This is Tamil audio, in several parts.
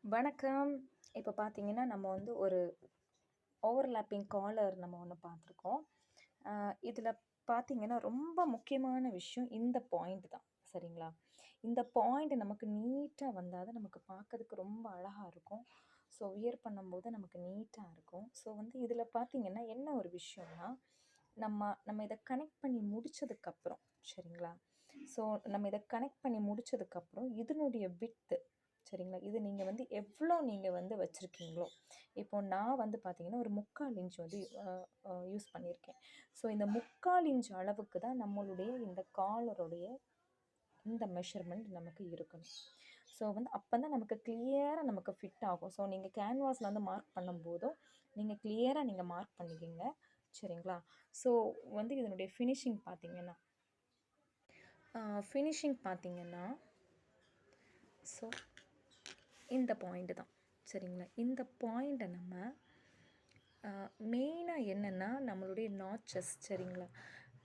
வணக்கம். இப்ப பார்த்தீங்கன்னா, நம்ம வந்து ஒரு ஓவர்லேப்பிங் காலர் நம்ம ஒண்ணு பார்த்துருக்கோம். அ இதில பார்த்தீங்கன்னா, ரொம்ப முக்கியமான விஷயம் இந்த பாயிண்ட் தான். சரிங்களா? இந்த பாயிண்ட் நமக்கு நீட்டா வந்தா தான் நமக்கு பார்க்கறதுக்கு ரொம்ப அழகா இருக்கும். ஸோ, வியர் பண்ணும்போது நமக்கு நீட்டா இருக்கும். ஸோ, வந்து இதில பார்த்தீங்கன்னா, என்ன ஒரு விஷயம்னா, நம்ம நம்ம இத கனெக்ட் பண்ணி முடிச்சதுக்கப்புறம், சரிங்களா? ஸோ, நம்ம இத கனெக்ட் பண்ணி முடிச்சதுக்கப்புறம், இதனுடைய விட்த் சரிங்களா? இது நீங்க வந்து எவ்ளோ நீங்க வந்து வச்சிருக்கீங்களோ, இப்போ நான் வந்து பார்த்தீங்கன்னா, ஒரு 3/4 இன்ச் வந்து யூஸ் பண்ணியிருக்கேன். ஸோ, இந்த 3/4 இன்ச் அளவுக்கு தான் நம்மளுடைய இந்த காலருடைய இந்த மெஷர்மெண்ட் நமக்கு இருக்கணும். ஸோ, வந்து அப்பதான் நமக்கு கிளியரா நமக்கு ஃபிட் ஆகும். ஸோ, நீங்க கேன்வாஸ்ல வந்து மார்க் பண்ணும்போதும், நீங்க கிளியரா நீங்க மார்க் பண்ணிக்கங்க. சரிங்களா? ஸோ, வந்து இதனுடைய ஃபினிஷிங் பார்த்தீங்கன்னா, ஸோ இந்த பாயிண்ட் தான். சரிங்களா? இந்த பாயிண்ட்ட நம்ம மெயினா என்னன்னா, நம்மளுடைய நாட்சஸ் சரிங்களா?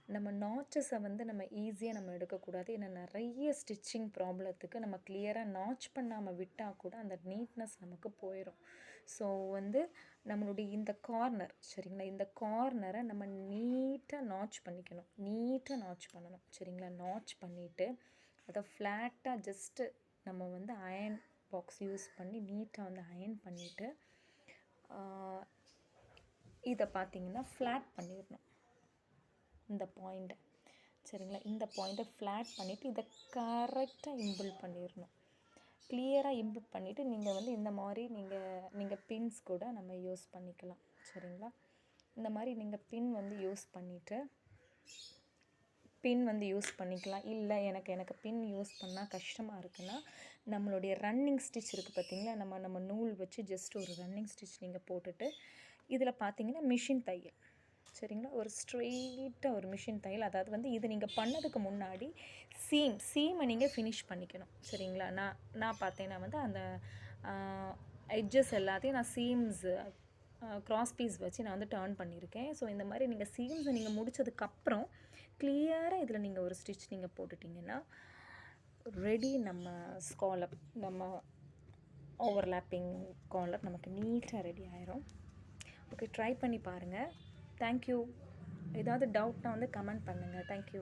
நம்ம நாட்சஸ வந்து நம்ம ஈஸியா நம்ம எடுக்கக்கூடாது. ஏன்னா நெறைய ஸ்டிச்சிங் ப்ராப்ளத்துக்கு நம்ம கிளியரா நாட்ச் பண்ணாம விட்டா கூட அந்த நீட்னஸ் நமக்கு போயிரும். ஸோ வந்து நம்மளுடைய இந்த கார்னர் சரிங்களா? இந்த கார்னர நம்ம நீட்டா நாட்ச் பண்ணிக்கணும். நீட்டா நாட்ச் பண்ணணும். சரிங்களா? நாட்ச் பண்ணிட்டு, அத ஃப்ளாட்டா ஜஸ்ட்டு நம்ம வந்து அயர்ன் பாக்ஸ் யூஸ் பண்ணி நீட்டா வந்து அயர்ன் பண்ணிட்டு, ஆ இத பார்த்தீங்கன்னா, ஃப்ளாட் பண்ணிறணும். இந்த பாயிண்ட்ட. சரிங்களா? இந்த பாயிண்ட்ட ஃப்ளாட் பண்ணிட்டு, இத கரெக்ட்டா இம்பிள் பண்ணிறணும். கிளியரா இம்பிள் பண்ணிட்டு, நீங்க வந்து இந்த மாரி நீங்க பின்ஸ் கூட நம்ம யூஸ் பண்ணிக்கலாம். சரிங்களா? இந்த மாரி நீங்க பின் வந்து யூஸ் பண்ணிக்கலாம். இல்ல எனக்கு பின் யூஸ் பண்ணா கஷ்டமா இருக்குன்னா, நம்மளுடைய ரன்னிங் ஸ்டிச் இருக்கு பார்த்தீங்களா? நம்ம நூல் வச்சு ஜஸ்ட் ஒரு ரன்னிங் ஸ்டிச் நீங்க போட்டுட்டு, இதில பார்த்தீங்கன்னா மிஷின் தையல். சரிங்களா? ஒரு ஸ்ட்ரெய்ட்டா ஒரு மிஷின் தையல். அதாவது வந்து இது நீங்க பண்ணதுக்கு முன்னாடி சீம நீங்க ஃபினிஷ் பண்ணிக்கணும். சரிங்களா? நான் பார்த்தேன்னா வந்து அந்த அ எட்ஜஸ் எல்லாத்தையும் நான் கிராஸ் பீஸ் வச்சு நான் வந்து டர்ன் பண்ணியிருக்கேன். ஸோ, இந்த மாரி நீங்க சீம்ஸ நீங்க முடிச்சதுக்கப்புறம், கிளியரா இதில நீங்க ஒரு ஸ்டிச் நீங்க போட்டுட்டீங்கன்னா, ரெடி நம்ம ஸ்காலப் நம்ம ஓவர்லேப்பிங் காலர் நமக்கு நீட்டா ரெடி ஆயிரும். ஓகே ட்ரை பண்ணி பாருங்க. Thank you. ஏதாவது டவுட்னா வந்து கமெண்ட் பண்ணுங்க. Thank you.